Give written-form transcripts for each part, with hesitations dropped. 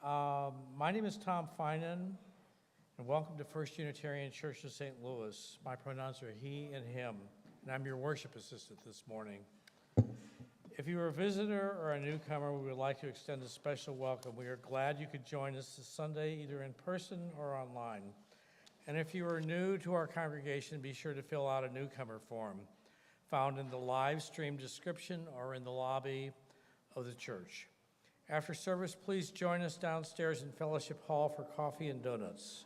My name is Tom Finan, and welcome to First Unitarian Church of St. Louis. My pronouns are he and him, and I'm your worship assistant this morning. If you are a visitor or a newcomer, we would like to extend a special welcome. We are glad you could join us this Sunday, either in person or online. And if you are new to our congregation, be sure to fill out a newcomer form found in the live stream description or in the lobby of the church. After service, please join us downstairs in Fellowship Hall for coffee and donuts.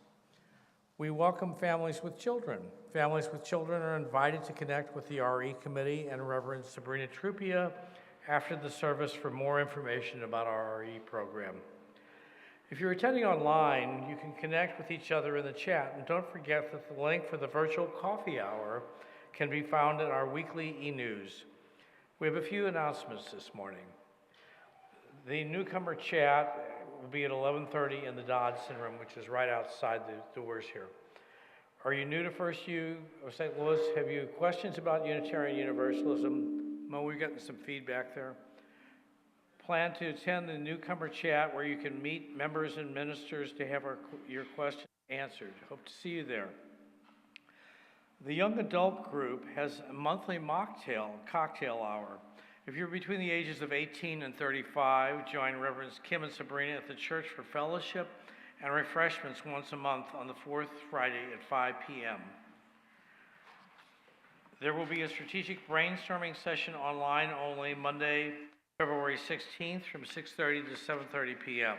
We welcome families with children. Families with children are invited to connect with the RE Committee and Reverend Sabrina Trupia after the service for more information about our RE program. If you're attending online, you can connect with each other in the chat, and don't forget that the link for the virtual coffee hour can be found in our weekly e-news. We have a few announcements this morning. The newcomer chat will be at 11:30 in the Dodson room, which is right outside the doors here. Are you new to First U of St. Louis? Have you questions about Unitarian Universalism? Mo, we're getting some feedback there. Plan to attend the newcomer chat where you can meet members and ministers to have your questions answered. Hope to see you there. The young adult group has a monthly cocktail hour. If you're between the ages of 18 and 35, join Reverends Kim and Sabrina at the church for fellowship and refreshments once a month on the fourth Friday at 5 p.m. There will be a strategic brainstorming session online only Monday, February 16th from 6:30 to 7:30 p.m.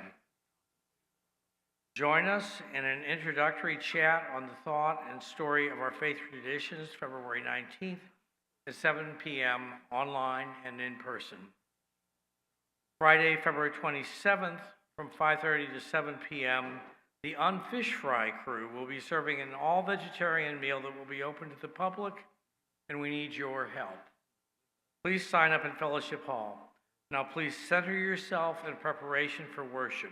Join us in an introductory chat on the thought and story of our faith traditions, February 19th at 7 p.m. online and in person. Friday, February 27th from 5:30 to 7 p.m., the Unfish Fry crew will be serving an all-vegetarian meal that will be open to the public, and we need your help. Please sign up in Fellowship Hall. Now please center yourself in preparation for worship.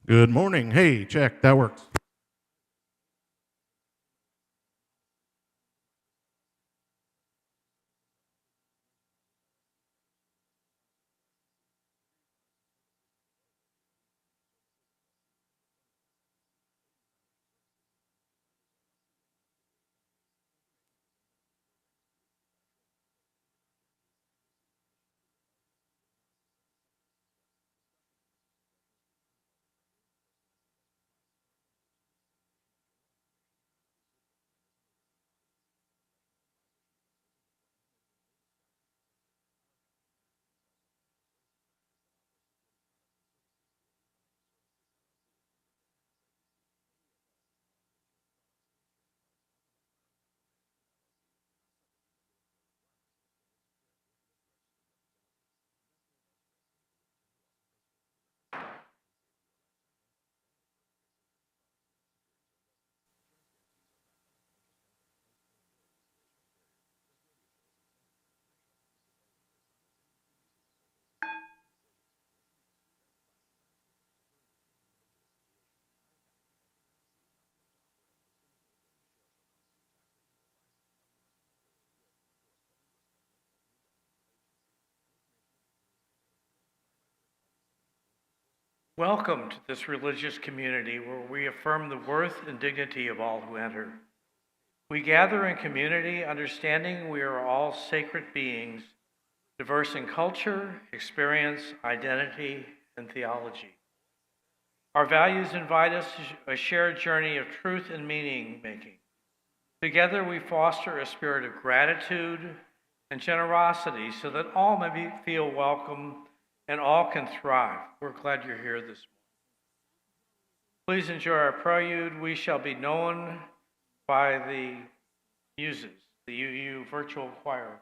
Good morning. Hey, check, that works. Welcome to this religious community where we affirm the worth and dignity of all who enter. We gather in community, understanding we are all sacred beings, diverse in culture, experience, identity, and theology. Our values invite us to a shared journey of truth and meaning making. Together we foster a spirit of gratitude and generosity so that all may feel welcome and all can thrive. We're glad you're here this morning. Please enjoy our prelude. We shall be known by the muses, the UU virtual choir.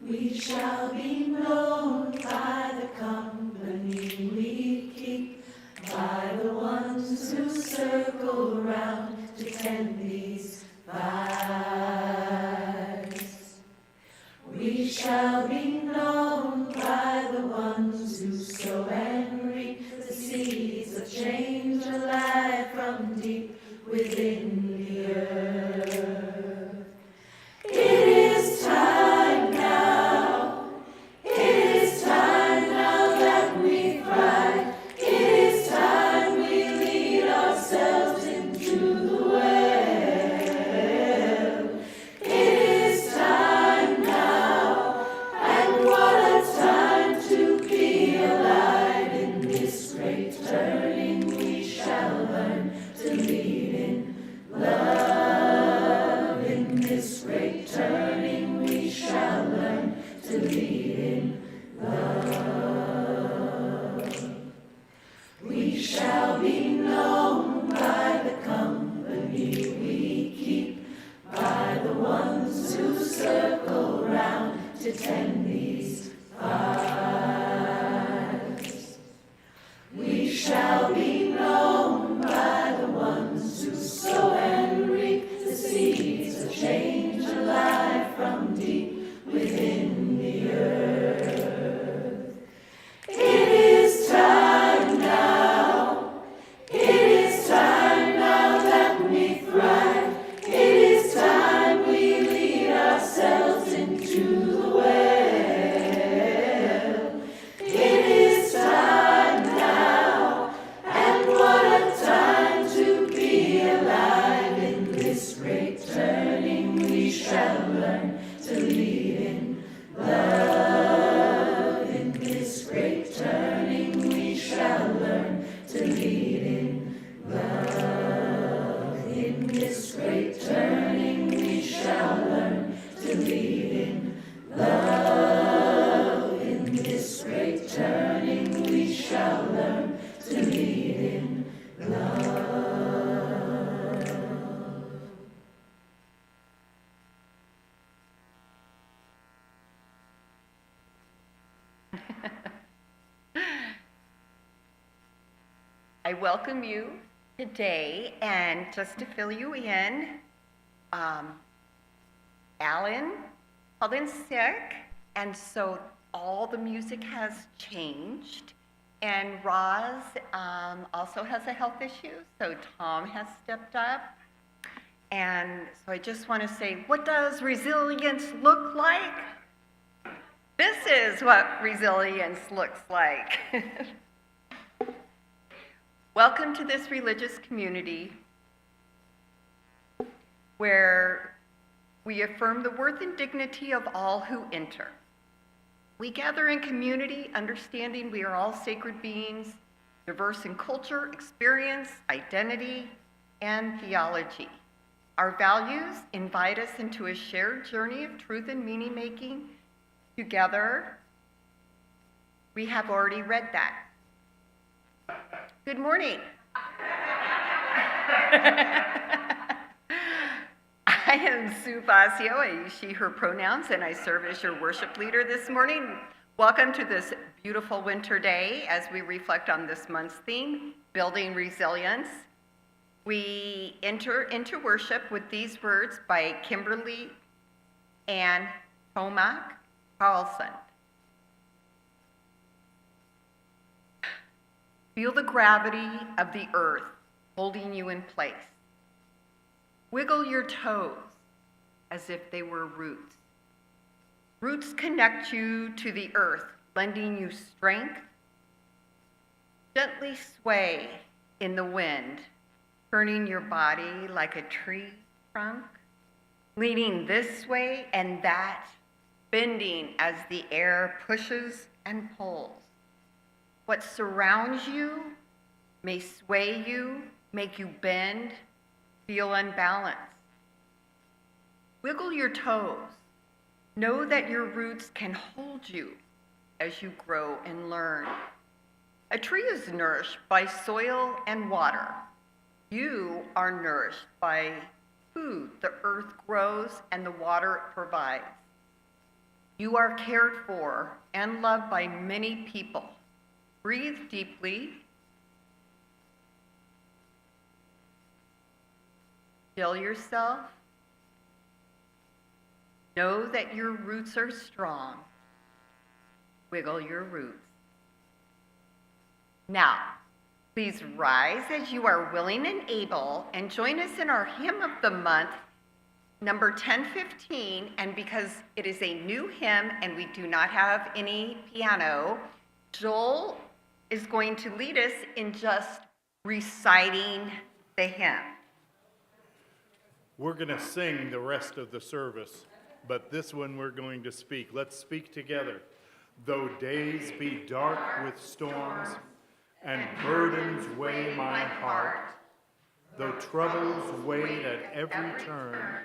We shall be known by the company we keep, by the ones who circle round to tend these fires. We shall be known by the ones who sow and reap the seeds of change alive from deep within the earth. It is time now. It is time now that we thrive. It is time we lead ourselves into the well. It is time now, and what a time to be alive in this great turning. We shall learn to lead in love. In this great turning, we shall learn to lead in love. We shall be known by the company we keep, by the ones who circle round to tend these fires. We shall be known by the ones who sow and reap the seeds of change alive from deep within the earth. It is time now. It is time now that we thrive. It is time we lead ourselves into the well. It is time now, and what a time to be alive in this great turning. We shall learn to lead in love. In this great turning, we shall learn to lead in love. In this great turning, we shall learn to lead in love. In this great turning, we shall learn to lead in love. I welcome you today, and just to fill you in, Alan called in sick, and so all the music has changed. And Roz also has a health issue, so Tom has stepped up. And so I just want to say, what does resilience look like? This is what resilience looks like. Welcome to this religious community where we affirm the worth and dignity of all who enter. We gather in community, understanding we are all sacred beings, diverse in culture, experience, identity, and theology. Our values invite us into a shared journey of truth and meaning making. Together, we have already read that. Good morning. I am Sue Fazio. I use she, her pronouns, and I serve as your worship leader this morning. Welcome to this beautiful winter day as we reflect on this month's theme, Building Resilience. We enter into worship with these words by Kimberly Ann Tomac Carlson. Feel the gravity of the earth holding you in place. Wiggle your toes as if they were roots. Roots connect you to the earth, lending you strength. Gently sway in the wind, turning your body like a tree trunk, leaning this way and that, bending as the air pushes and pulls. What surrounds you may sway you, make you bend, feel unbalanced. Wiggle your toes. Know that your roots can hold you as you grow and learn. A tree is nourished by soil and water. You are nourished by food the earth grows and the water it provides. You are cared for and loved by many people. Breathe deeply. Still yourself. Know that your roots are strong. Wiggle your roots. Now, please rise as you are willing and able and join us in our hymn of the month, number 1015. And because it is a new hymn and we do not have any piano, Joel is going to lead us in just reciting the hymn. We're going to sing the rest of the service, but this one we're going to speak. Let's speak together. Though days be dark with storms and burdens weigh my heart, though troubles wait at every turn,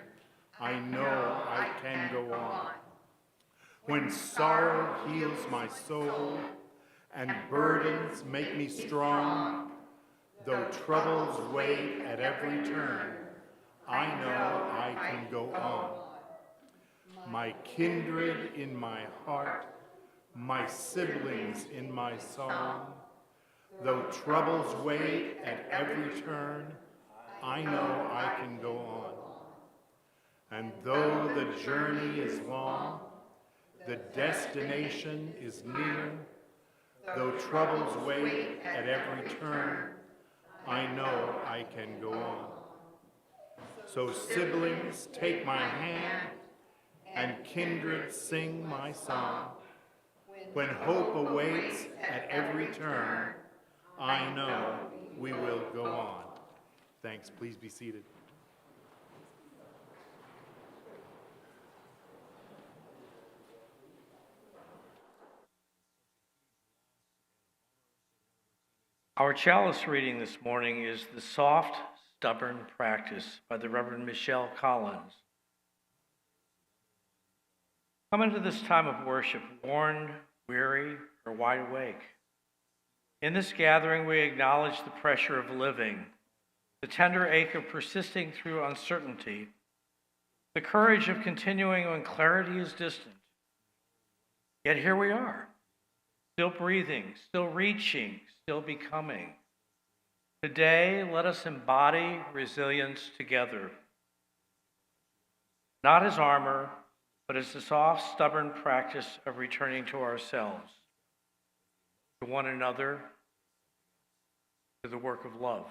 I know I can go on. When sorrow heals my soul and burdens make me strong, though troubles wait at every turn, I know I can go on. My kindred in my heart, my siblings in my song, though troubles wait at every turn, I know I can go on. And though the journey is long, the destination is near, though troubles wait at every turn, I know I can go on. So siblings, take my hand, and kindred, sing my song. When hope awaits at every turn, I know we will go on. Thanks. Please be seated. Our chalice reading this morning is The Soft, Stubborn Practice by the Reverend Michelle Collins. Come into this time of worship worn, weary, or wide awake. In this gathering, we acknowledge the pressure of living, the tender ache of persisting through uncertainty, the courage of continuing when clarity is distant. Yet here we are, still breathing, still reaching, still becoming. Today, let us embody resilience together, not as armor, but as the soft, stubborn practice of returning to ourselves, to one another, to the work of love.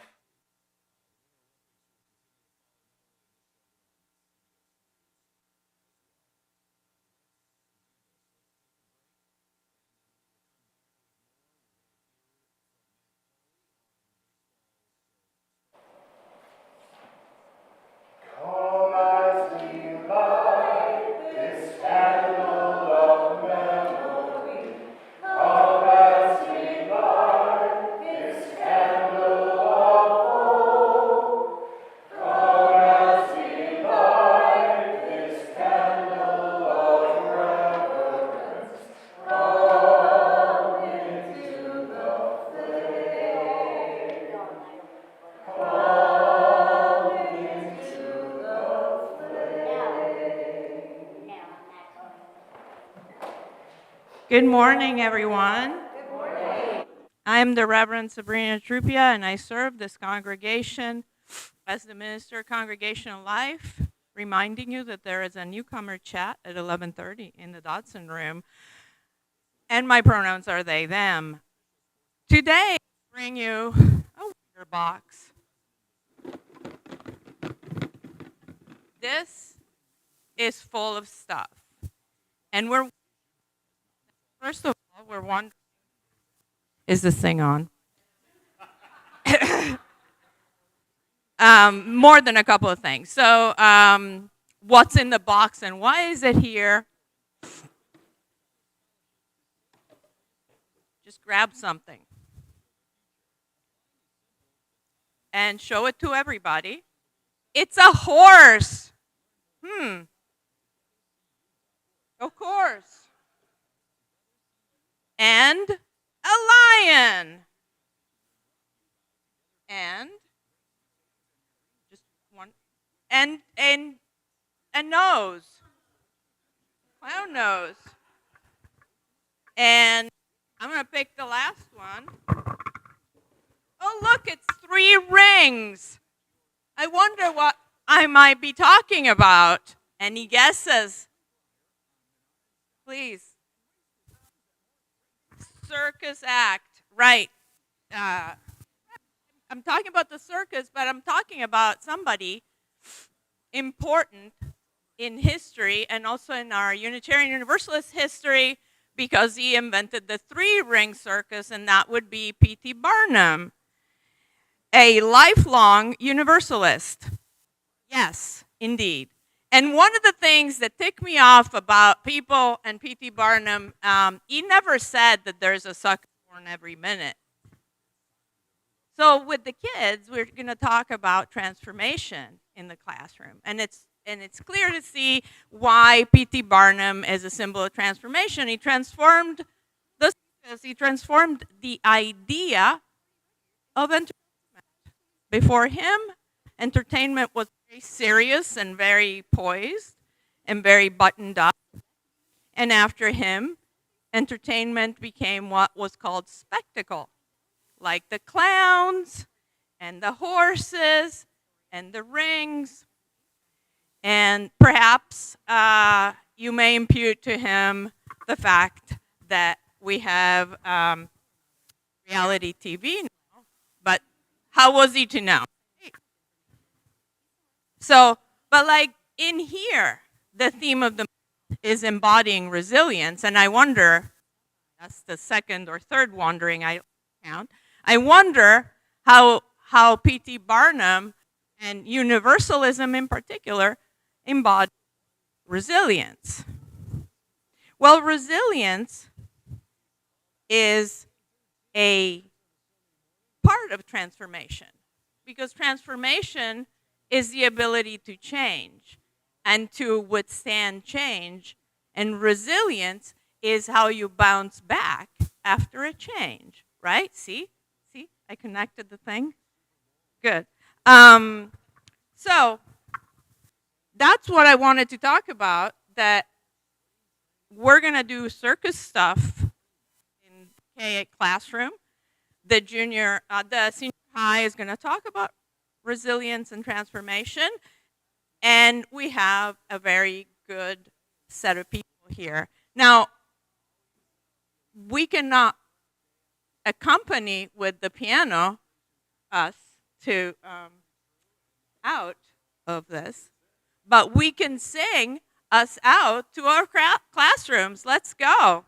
Good morning, everyone. Good morning. I'm the Reverend Sabrina Trupia, and I serve this congregation as the Minister of Congregational Life, reminding you that there is a newcomer chat at 11:30 in the Dodson room, and my pronouns are they, them. Today, I bring you a wonder box. This is full of stuff, and first of all, we're wondering, is this thing on? More than a couple of things. So, what's in the box and why is it here? Just grab something and show it to everybody. It's a horse. Of course. And a lion. And just one, and a nose. clown nose. And I'm going to pick the last one. Oh, look, it's 3 rings. I wonder what I might be talking about. Any guesses? Please. Circus act. Right. I'm talking about the circus, but I'm talking about somebody important in history and also in our Unitarian Universalist history because he invented the 3-ring circus, and that would be P.T. Barnum, a lifelong Universalist. Yes, indeed. And one of the things that ticked me off about people and P.T. Barnum, he never said that there's a sucker born every minute. So with the kids, we're going to talk about transformation in the classroom. And it's clear to see why P.T. Barnum is a symbol of transformation. He transformed the idea of entertainment. Before him, entertainment was very serious and very poised and very buttoned up. And after him, entertainment became what was called spectacle, like the clowns and the horses and the rings. And perhaps you may impute to him the fact that we have reality TV now, but how was he to know? So, but like in here, the theme of the month is embodying resilience, and I wonder, that's the second or third wandering I count, I wonder how P.T. Barnum and Universalism in particular embody resilience. Well, resilience is a part of transformation because transformation is the ability to change and to withstand change, and resilience is how you bounce back after a change, right? See, I connected the thing. Good. So that's what I wanted to talk about, that we're going to do circus stuff in K classroom. The senior high is going to talk about resilience and transformation. And we have a very good set of people here. Now, we cannot accompany with the piano us to out of this, but we can sing us out to our classrooms. Let's go.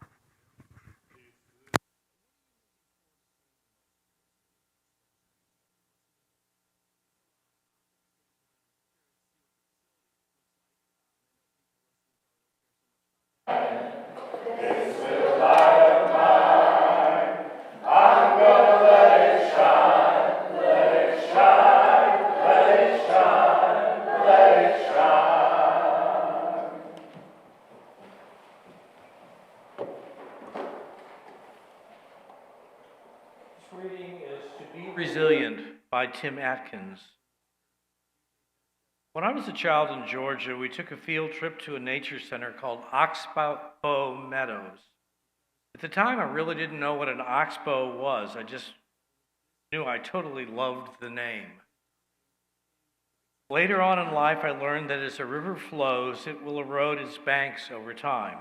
Reading is To Be Resilient by Tim Atkins. When I was a child in Georgia, we took a field trip to a nature center called Oxbow Meadows. At the time, I really didn't know what an oxbow was. I just knew I totally loved the name. Later on in life, I learned that as a river flows, it will erode its banks over time.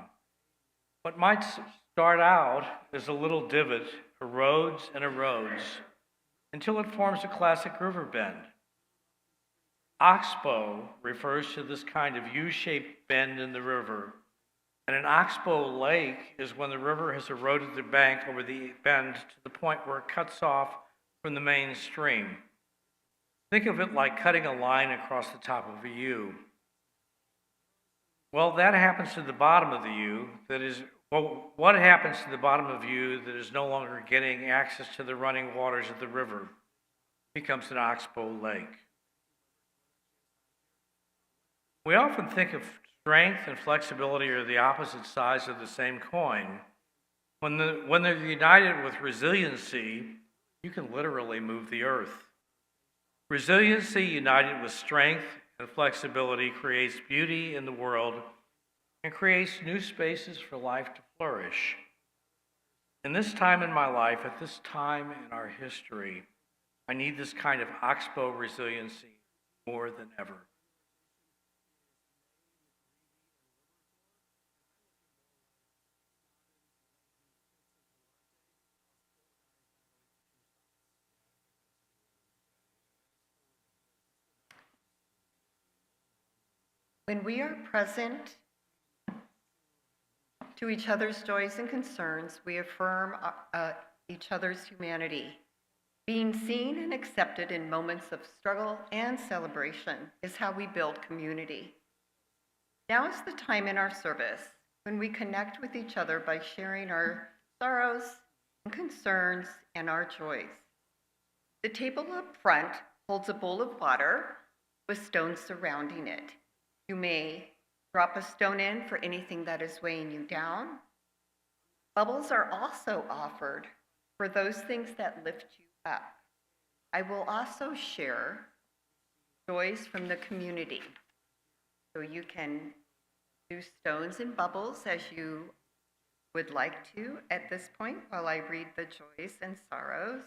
What might start out as a little divot erodes and erodes until it forms a classic river bend. Oxbow refers to this kind of U-shaped bend in the river, and an oxbow lake is when the river has eroded the bank over the bend to the point where it cuts off from the main stream. Think of it like cutting a line across the top of a U. Well, that happens to the bottom of the U. What happens to the bottom of U that is no longer getting access to the running waters of the river? It becomes an oxbow lake. We often think of strength and flexibility are the opposite sides of the same coin. When they're united with resiliency, you can literally move the earth. Resiliency united with strength and flexibility creates beauty in the world and creates new spaces for life to flourish. In this time in my life, at this time in our history, I need this kind of oxbow resiliency more than ever. When we are present to each other's joys and concerns, we affirm each other's humanity. Being seen and accepted in moments of struggle and celebration is how we build community. Now is the time in our service when we connect with each other by sharing our sorrows and concerns and our joys. The table up front holds a bowl of water with stones surrounding it. You may drop a stone in for anything that is weighing you down. Bubbles are also offered for those things that lift you up. I will also share joys from the community. So you can do stones and bubbles as you would like to at this point while I read the joys and sorrows.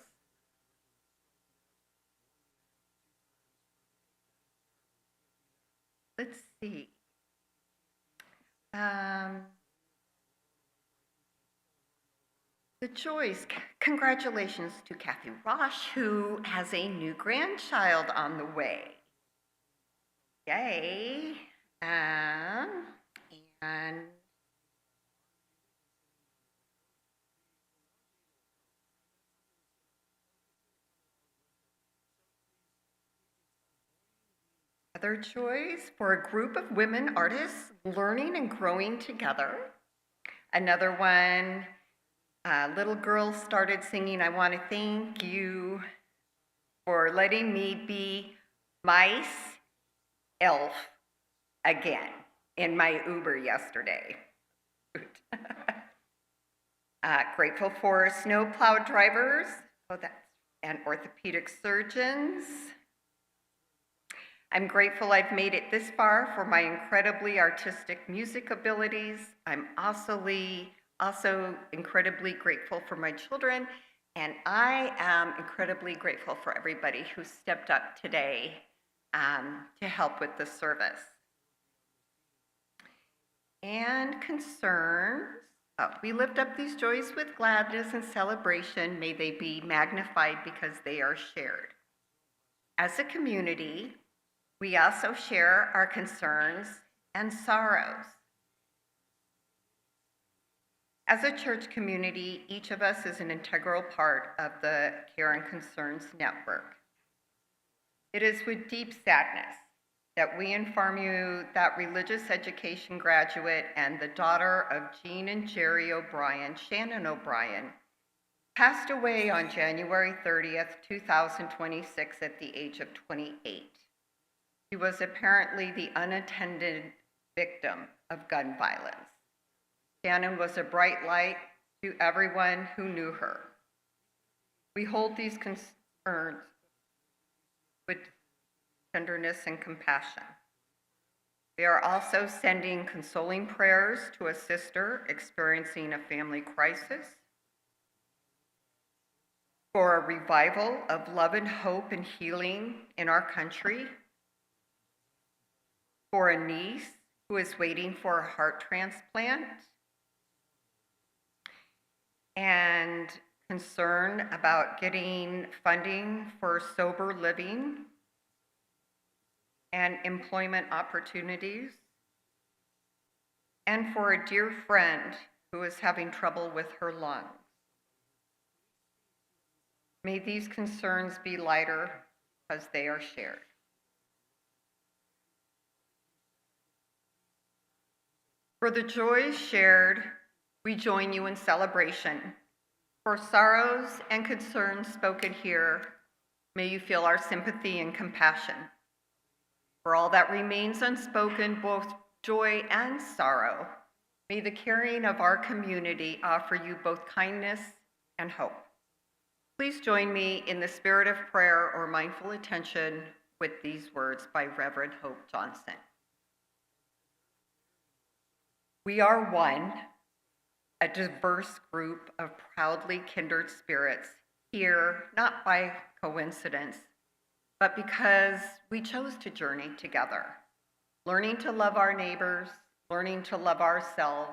Let's see. The joys, congratulations to Kathy Rosh, who has a new grandchild on the way. Yay. And other joys for a group of women artists learning and growing together. Another one, little girl started singing, "I want to thank you for letting me be mice elf again in my Uber yesterday." Grateful for snowplow drivers and orthopedic surgeons. I'm grateful I've made it this far for my incredibly artistic music abilities. I'm also incredibly grateful for my children, and I am incredibly grateful for everybody who stepped up today to help with the service. And concerns. We lift up these joys with gladness and celebration. May they be magnified because they are shared. As a community, we also share our concerns and sorrows. As a church community, each of us is an integral part of the Care and Concerns Network. It is with deep sadness that we inform you that religious education graduate and the daughter of Jean and Jerry O'Brien, Shannon O'Brien, passed away on January 30th, 2026 at the age of 28. She was apparently the unattended victim of gun violence. Shannon was a bright light to everyone who knew her. We hold these concerns with tenderness and compassion. We are also sending consoling prayers to a sister experiencing a family crisis, for a revival of love and hope and healing in our country, for a niece who is waiting for a heart transplant, and concern about getting funding for sober living and employment opportunities, and for a dear friend who is having trouble with her lungs. May these concerns be lighter because they are shared. For the joys shared, we join you in celebration. For sorrows and concerns spoken here, may you feel our sympathy and compassion. For all that remains unspoken, both joy and sorrow, may the caring of our community offer you both kindness and hope. Please join me in the spirit of prayer or mindful attention with these words by Reverend Hope Johnson. We are one, a diverse group of proudly kindred spirits here, not by coincidence, but because we chose to journey together, learning to love our neighbors, learning to love ourselves,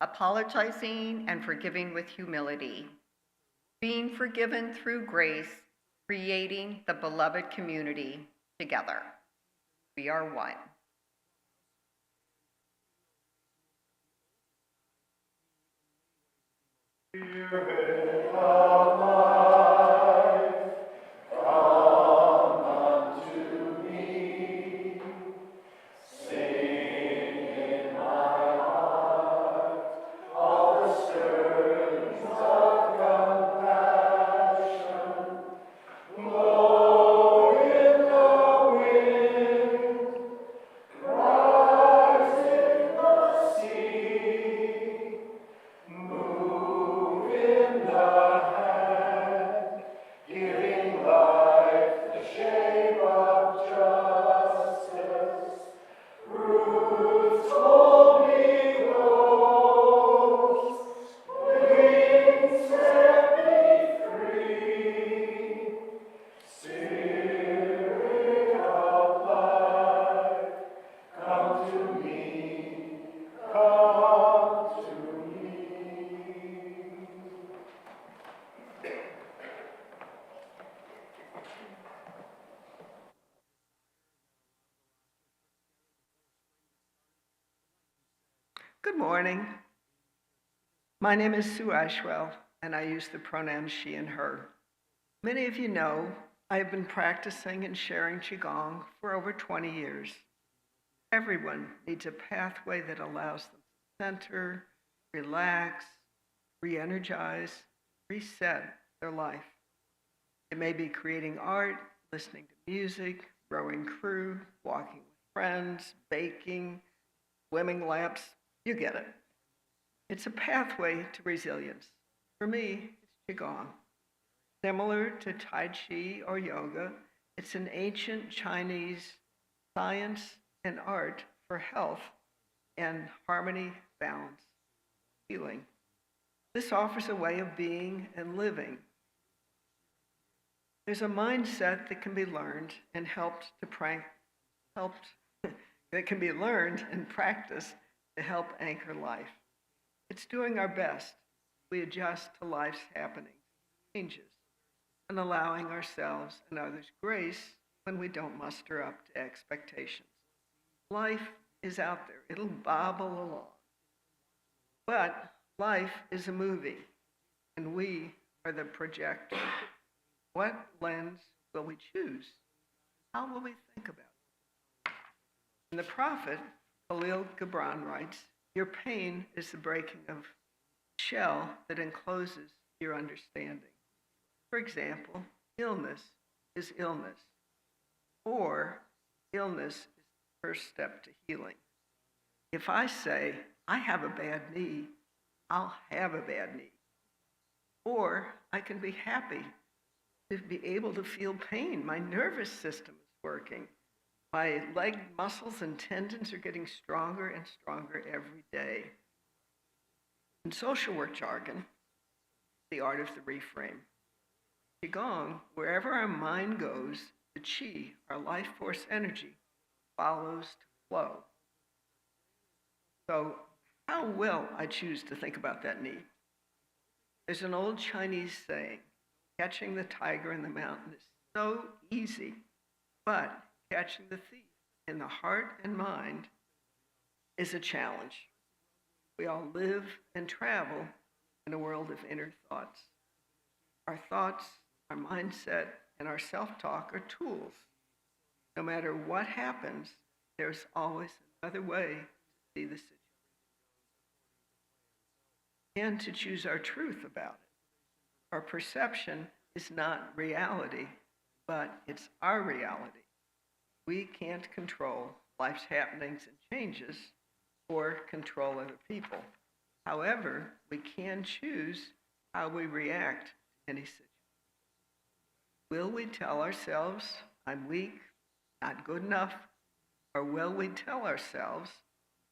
apologizing and forgiving with humility, being forgiven through grace, creating the beloved community together. We are one. Good morning. My name is Sue Ashwell, and I use the pronouns she and her. Many of you know I have been practicing and sharing Qigong for over 20 years. Everyone needs a pathway that allows them to center, relax, re-energize, reset their life. It may be creating art, listening to music, rowing crew, walking with friends, baking, swimming laps. You get it. It's a pathway to resilience. For me, it's Qigong. Similar to Tai Chi or yoga, it's an ancient Chinese science and art for health and harmony, balance, healing. This offers a way of being and living. There's a mindset that can be learned and that can be learned and practiced to help anchor life. It's doing our best. We adjust to life's happenings, changes, and allowing ourselves and others grace when we don't muster up to expectations. Life is out there. It'll bobble along. But life is a movie, and we are the projector. What lens will we choose? How will we think about it? And the prophet, Khalil Gibran, writes, "Your pain is the breaking of shell that encloses your understanding." For example, illness is illness, or illness is the first step to healing. If I say, I have a bad knee, I'll have a bad knee. Or I can be happy to be able to feel pain. My nervous system is working. My leg muscles and tendons are getting stronger and stronger every day. In social work jargon, the art of the reframe. Qigong, wherever our mind goes, the qi, our life force energy, follows to flow. So how will I choose to think about that knee? There's an old Chinese saying, catching the tiger in the mountain is so easy, but catching the thief in the heart and mind is a challenge. We all live and travel in a world of inner thoughts. Our thoughts, our mindset, and our self-talk are tools. No matter what happens, there's always another way to see the situation and to choose our truth about it. Our perception is not reality, but it's our reality. We can't control life's happenings and changes or control other people. However, we can choose how we react to any situation. Will we tell ourselves, I'm weak, not good enough? Or will we tell ourselves,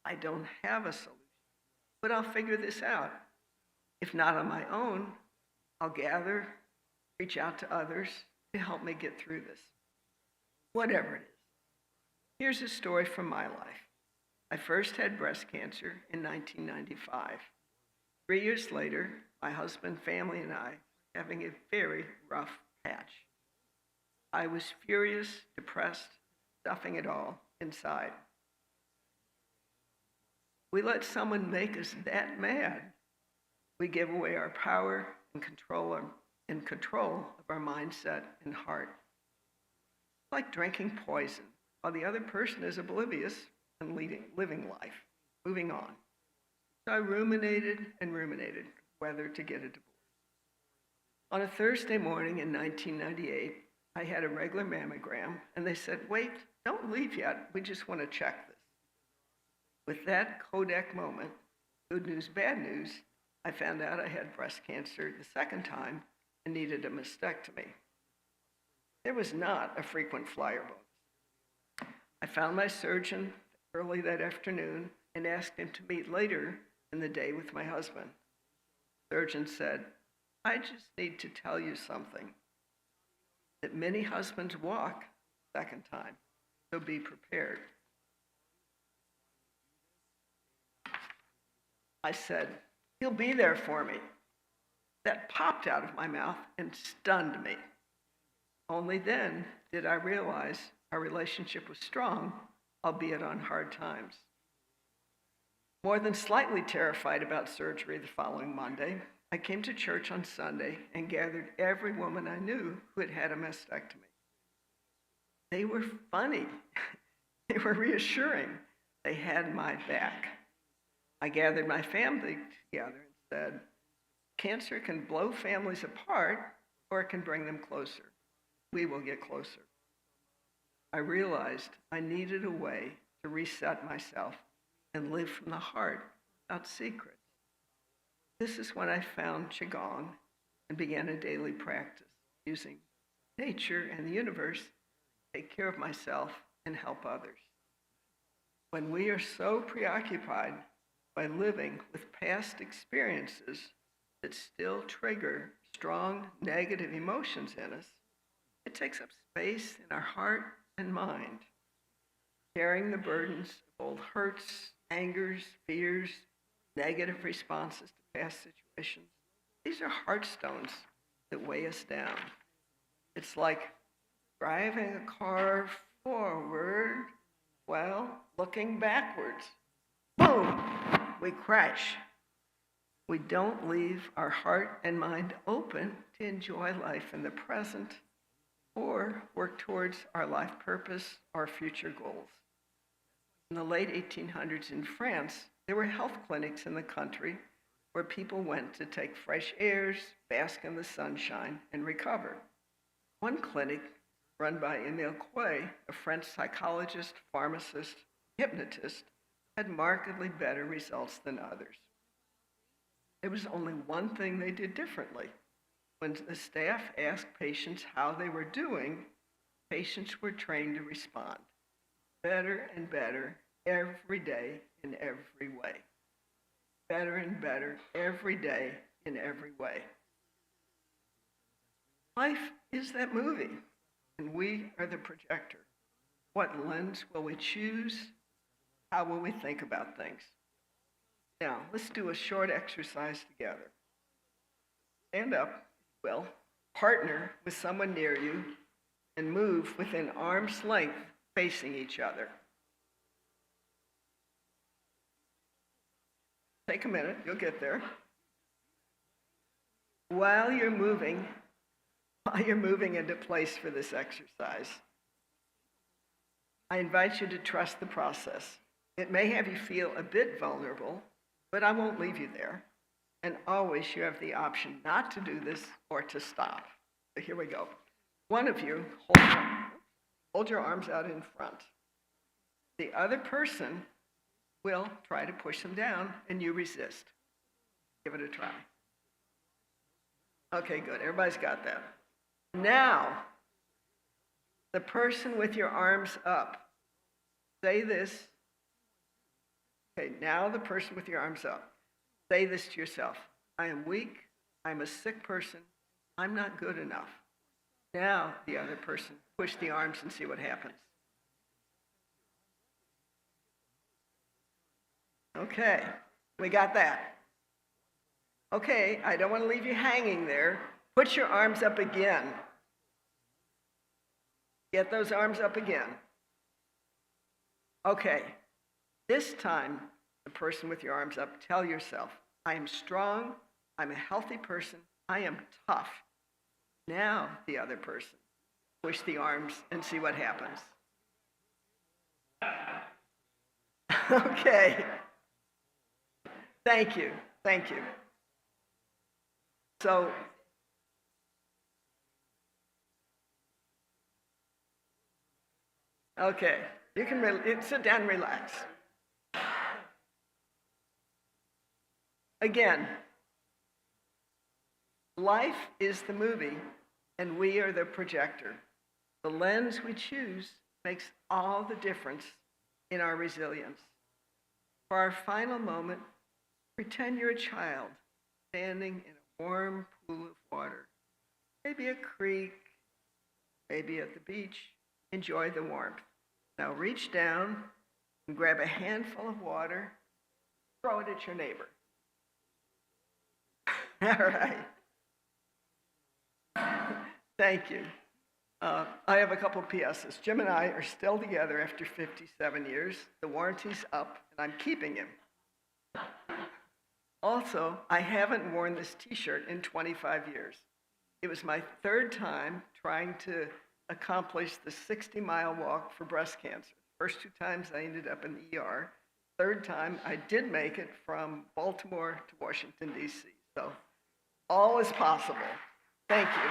I don't have a solution, but I'll figure this out. If not on my own, I'll gather, reach out to others to help me get through this. Whatever it is. Here's a story from my life. I first had breast cancer in 1995. 3 years later, my husband, family, and I were having a very rough patch. I was furious, depressed, stuffing it all inside. We let someone make us that mad. We give away our power and control of our mindset and heart. It's like drinking poison while the other person is oblivious and living life, moving on. So I ruminated and ruminated whether to get a divorce. On a Thursday morning in 1998, I had a regular mammogram, and they said, wait, don't leave yet, we just want to check this. With that Kodak moment, good news, bad news, I found out I had breast cancer the second time and needed a mastectomy. There was not a frequent flyer bonus. I found my surgeon early that afternoon and asked him to meet later in the day with my husband. The surgeon said, I just need to tell you something, that many husbands walk the second time, so be prepared. I said, he'll be there for me. That popped out of my mouth and stunned me. Only then did I realize our relationship was strong, albeit on hard times. More than slightly terrified about surgery the following Monday, I came to church on Sunday and gathered every woman I knew who had had a mastectomy. They were funny. They were reassuring. They had my back. I gathered my family together and said, cancer can blow families apart or it can bring them closer. We will get closer. I realized I needed a way to reset myself and live from the heart without secrets. This is when I found Qigong and began a daily practice using nature and the universe to take care of myself and help others. When we are so preoccupied by living with past experiences that still trigger strong negative emotions in us, it takes up space in our heart and mind. Carrying the burdens of old hurts, angers, fears, negative responses to past situations, these are heartstones that weigh us down. It's like driving a car forward while looking backwards. Boom! We crash. We don't leave our heart and mind open to enjoy life in the present or work towards our life purpose or future goals. In the late 1800s in France, there were health clinics in the country where people went to take fresh airs, bask in the sunshine, and recover. One clinic, run by Émile Coué, a French psychologist, pharmacist, hypnotist, had markedly better results than others. There was only one thing they did differently. When the staff asked patients how they were doing, patients were trained to respond better and better every day in every way. Better and better every day in every way. Life is that movie, and we are the projector. What lens will we choose? How will we think about things? Now, let's do a short exercise together. Stand up, well, partner with someone near you, and move within arm's length facing each other. Take a minute, you'll get there. While you're moving into place for this exercise, I invite you to trust the process. It may have you feel a bit vulnerable, but I won't leave you there. And always you have the option not to do this or to stop. So here we go. One of you, hold your arms out in front. The other person will try to push them down, and you resist. Give it a try. Okay, good. Everybody's got that. Now, the person with your arms up, say this. Okay, now the person with your arms up. Say this to yourself. I am weak. I'm a sick person. I'm not good enough. Now, the other person, push the arms and see what happens. Okay, we got that. Okay, I don't want to leave you hanging there. Put your arms up again. Get those arms up again. Okay, this time, the person with your arms up, tell yourself, I am strong, I'm a healthy person, I am tough. Now, the other person, push the arms and see what happens. Okay. Thank you. Thank you. So, okay, you can sit down and relax. Again, life is the movie, and we are the projector. The lens we choose makes all the difference in our resilience. For our final moment, pretend you're a child standing in a warm pool of water, maybe a creek, maybe at the beach. Enjoy the warmth. Now reach down and grab a handful of water, throw it at your neighbor. All right. Thank you. I have a couple PSs. Jim and I are still together after 57 years. The warranty's up, and I'm keeping him. Also, I haven't worn this t-shirt in 25 years. It was my third time trying to accomplish the 60-mile walk for breast cancer. First 2 times I ended up in the ER. Third time I did make it from Baltimore to Washington, D.C. So all is possible. Thank you.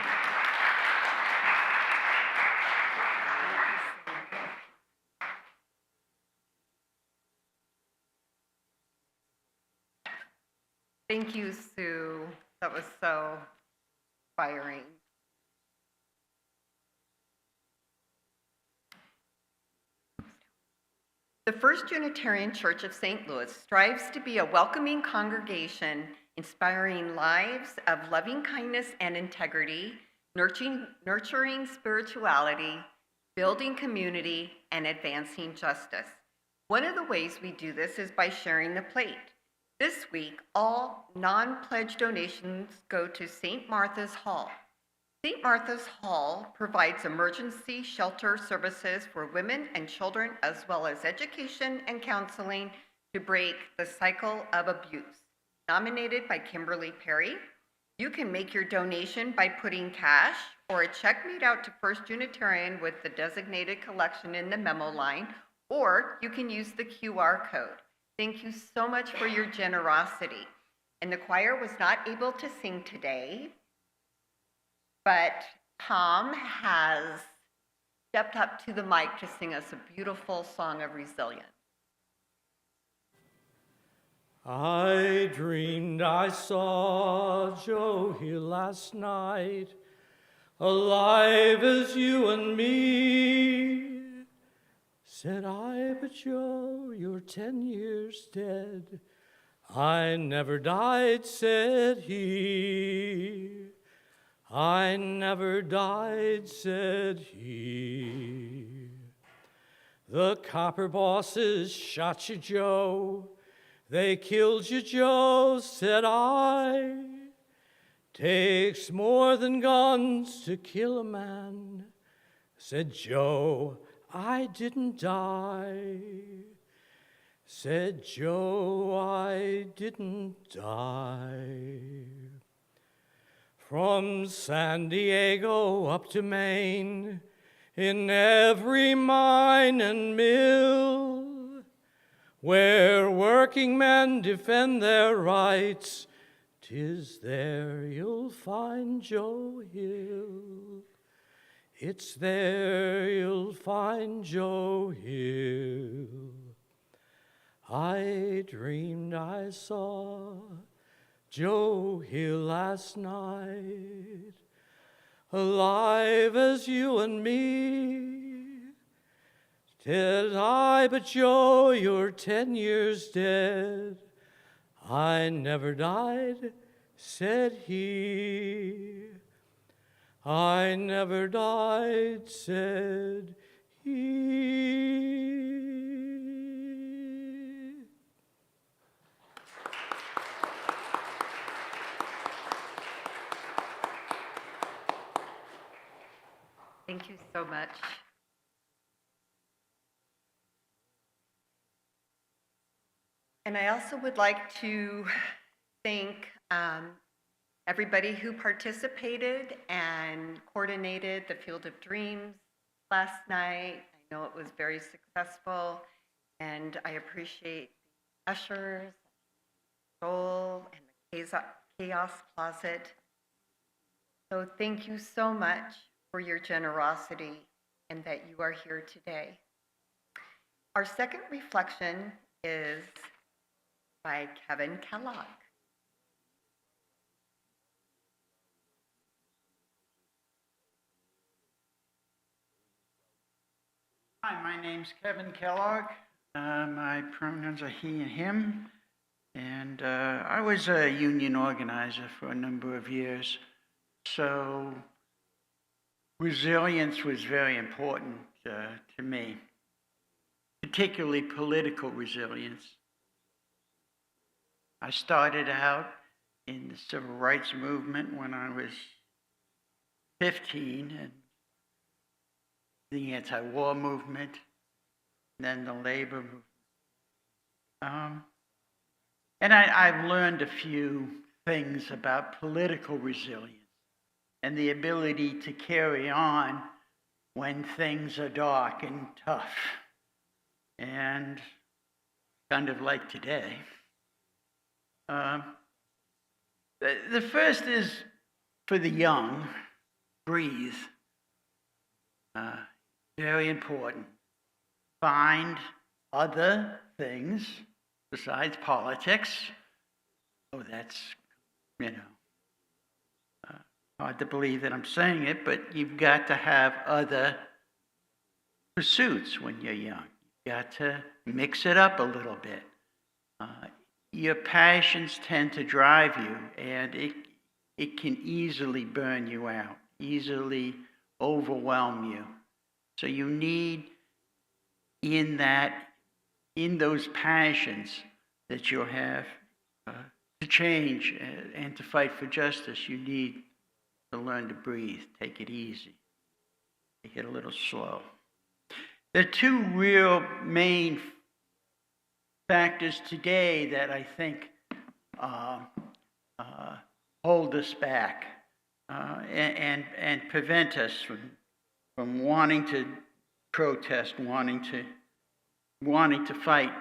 Thank you, Sue. That was so inspiring. The First Unitarian Church of St. Louis strives to be a welcoming congregation, inspiring lives of loving kindness and integrity, nurturing spirituality, building community, and advancing justice. One of the ways we do this is by sharing the plate. This week, all non-pledge donations go to St. Martha's Hall. St. Martha's Hall provides emergency shelter services for women and children, as well as education and counseling to break the cycle of abuse. Nominated by Kimberly Perry, you can make your donation by putting cash or a check made out to First Unitarian with the designated collection in the memo line, or you can use the QR code. Thank you so much for your generosity. And the choir was not able to sing today, but Tom has stepped up to the mic to sing us a beautiful song of resilience. I dreamed I saw Joe here last night, alive as you and me. Said I, but Joe, you're 10 years dead. I never died, said he. I never died, said he. The copper bosses shot you, Joe. They killed you, Joe, said I. Takes more than guns to kill a man, said Joe. I didn't die, said Joe. I didn't die. From San Diego up to Maine, in every mine and mill, where working men defend their rights, 'tis there you'll find Joe Hill. It's there you'll find Joe Hill. I dreamed I saw Joe Hill last night, alive as you and me. Said I, but Joe, you're 10 years dead. I never died, said he. I never died, said he. Thank you so much. And I also would like to thank everybody who participated and coordinated the Field of Dreams last night. I know it was very successful, and I appreciate the ushers, Joel, and the Chaos Closet. So thank you so much for your generosity and that you are here today. Our second reflection is by Kevin Kellogg. Hi, my name's Kevin Kellogg. My pronouns are he and him. And I was a union organizer for a number of years. So resilience was very important to me, particularly political resilience. I started out in the civil rights movement when I was 15, and the anti-war movement, then the labor movement. And I've learned a few things about political resilience and the ability to carry on when things are dark and tough, and kind of like today. The first is for the young, breathe. Very important. Find other things besides politics. Oh, that's, hard to believe that I'm saying it, but you've got to have other pursuits when you're young. You've got to mix it up a little bit. Your passions tend to drive you, and it can easily burn you out, easily overwhelm you. So you need in those passions that you'll have to change and to fight for justice, you need to learn to breathe, take it easy, take it a little slow. There are two real main factors today that I think hold us back and prevent us from wanting to protest, wanting to fight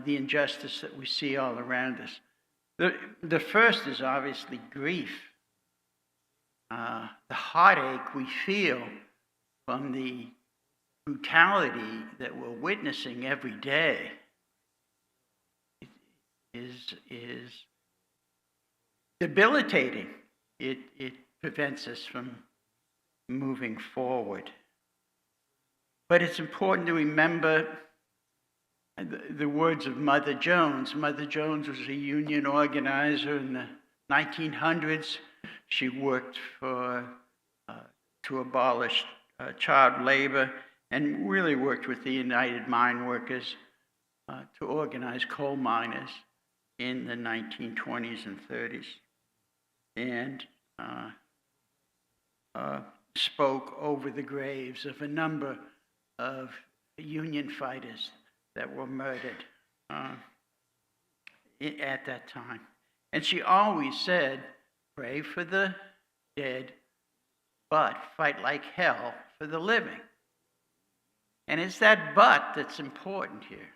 the injustice that we see all around us. The first is obviously grief. The heartache we feel from the brutality that we're witnessing every day is debilitating. It prevents us from moving forward. But it's important to remember the words of Mother Jones. Mother Jones was a union organizer in the 1900s. She worked to abolish child labor and really worked with the United Mine Workers to organize coal miners in the 1920s and 30s. And spoke over the graves of a number of Union fighters that were murdered at that time. And she always said, pray for the dead, but fight like hell for the living. And it's that but that's important here.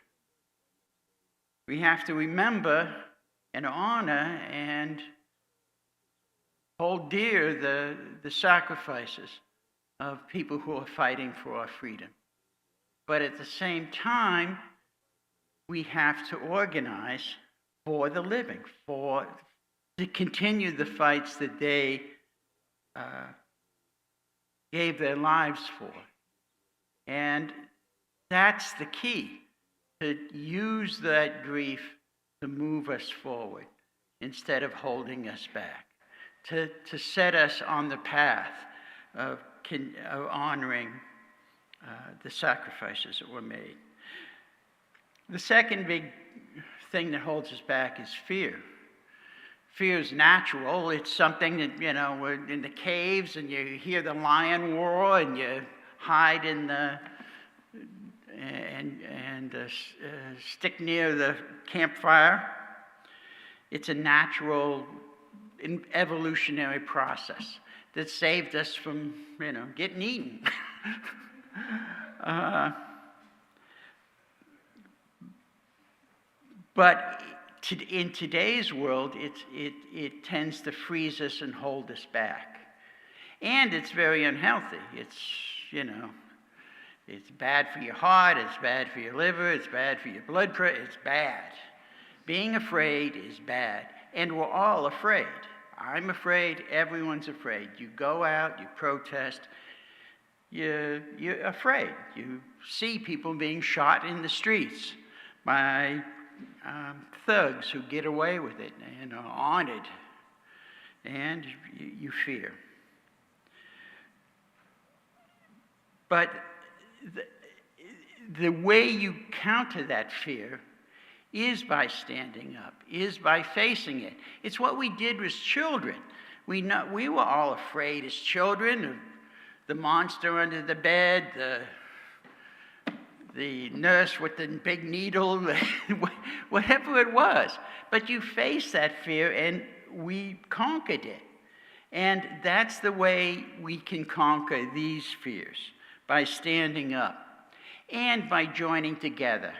We have to remember and honor and hold dear the sacrifices of people who are fighting for our freedom. But at the same time, we have to organize for the living, to continue the fights that they gave their lives for. And that's the key, to use that grief to move us forward instead of holding us back, to set us on the path of honoring the sacrifices that were made. The second big thing that holds us back is fear. Fear is natural. It's something that, we're in the caves and you hear the lion roar and you hide in the stick near the campfire. It's a natural evolutionary process that saved us from, getting eaten. But in today's world, it tends to freeze us and hold us back. And it's very unhealthy. It's bad for your heart, it's bad for your liver, it's bad for your blood pressure, it's bad. Being afraid is bad, and we're all afraid. I'm afraid, everyone's afraid. You go out, you protest, you're afraid. You see people being shot in the streets by thugs who get away with it and are honored, and you fear. But the way you counter that fear is by standing up, is by facing it. It's what we did as children. We were all afraid as children of the monster under the bed, the nurse with the big needle, whatever it was. But you face that fear, and we conquered it. And that's the way we can conquer these fears, by standing up and by joining together.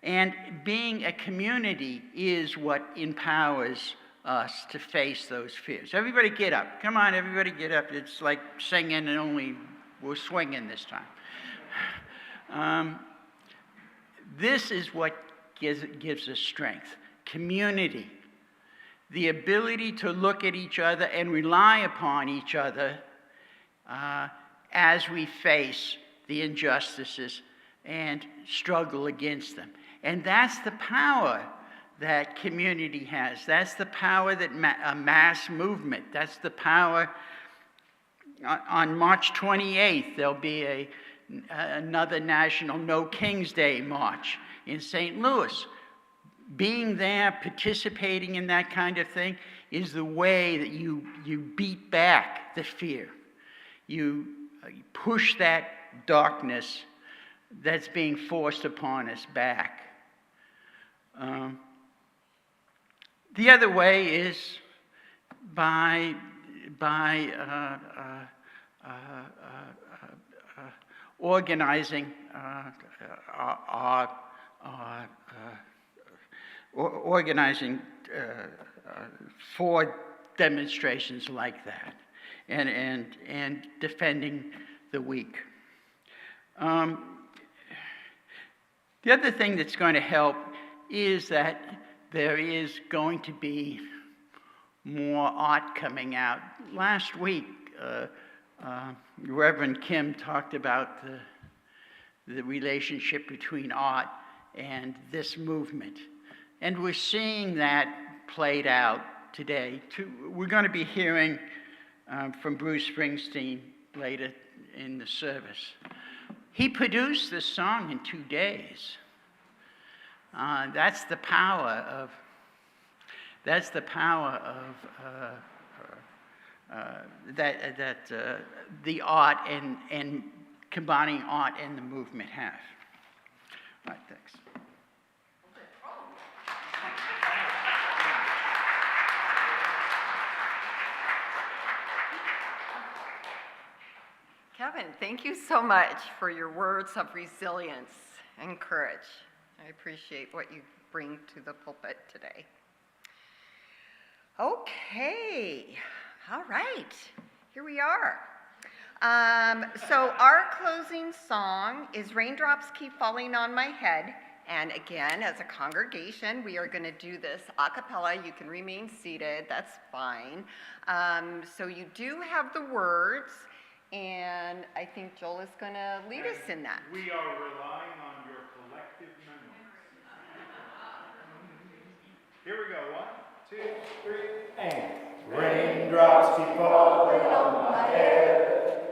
And being a community is what empowers us to face those fears. Everybody get up. Come on, everybody get up. It's like singing, and only we're swinging this time. This is what gives us strength. Community. The ability to look at each other and rely upon each other as we face the injustices and struggle against them. And that's the power that community has. That's the power that a mass movement. That's the power. On March 28th, there'll be another national No King's Day march in St. Louis. Being there, participating in that kind of thing, is the way that you beat back the fear. You push that darkness that's being forced upon us back. The other way is by organizing for demonstrations like that, and defending the weak. The other thing that's going to help is that there is going to be more art coming out. Last week, Reverend Kim talked about the relationship between art and this movement. And we're seeing that played out today. We're going to be hearing from Bruce Springsteen later in the service. He produced this song in 2 days. That's the power of the art and combining art and the movement have. All right, thanks. Kevin, thank you so much for your words of resilience and courage. I appreciate what you bring to the pulpit today. Okay, all right, here we are. So our closing song is Raindrops Keep Falling on My Head. And again, as a congregation, we are going to do this a cappella. You can remain seated, that's fine. So you do have the words, and I think Joel is going to lead us in that. We are relying on your collective memories. Here we go. 1, 2, 3, and raindrops keep falling on my head.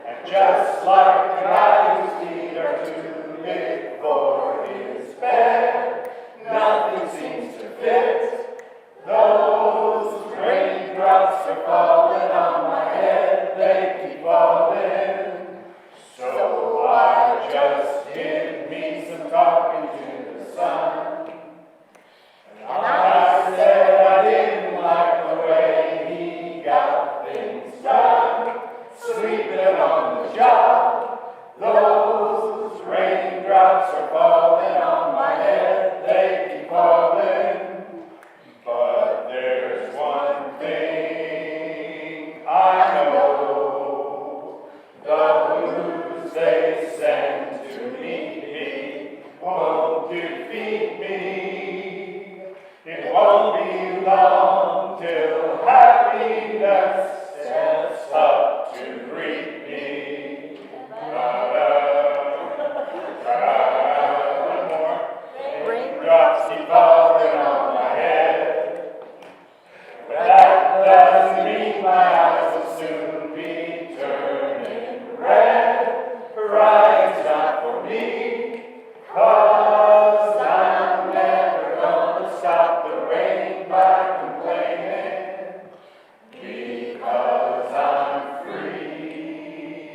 And just like the guy whose feet are too big for his bed, nothing seems to fit. Those raindrops are falling on my head, they keep falling. So I just did me some talking to the sun. And I said I didn't like the way he got things done, sleeping on the job. Those raindrops are falling on my head, they keep falling. But there's one thing I know, the blues they send to meet me won't defeat me. It won't be long till happiness steps up to greet me. One more. Raindrops keep falling on my head, but that doesn't mean my eyes will soon be turning red. Crying's not for me, 'cause I'm never gonna stop the rain by complaining, because I'm free.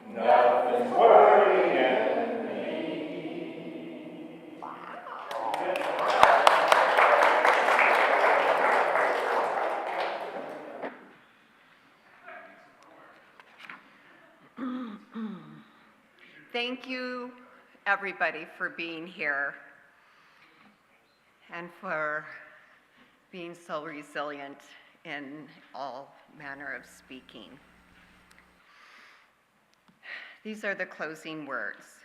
Nothing's worrying me. Thank you, everybody, for being here and for being so resilient in all manner of speaking. These are the closing words.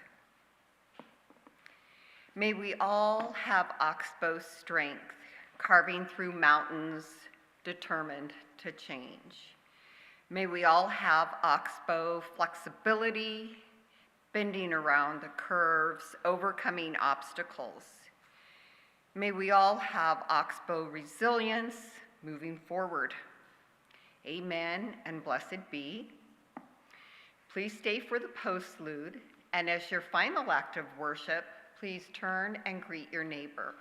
May we all have oxbow strength, carving through mountains, determined to change. May we all have oxbow flexibility, bending around the curves, overcoming obstacles. May we all have oxbow resilience, moving forward. Amen and blessed be. Please stay for the postlude, and as your final act of worship, please turn and greet your neighbor.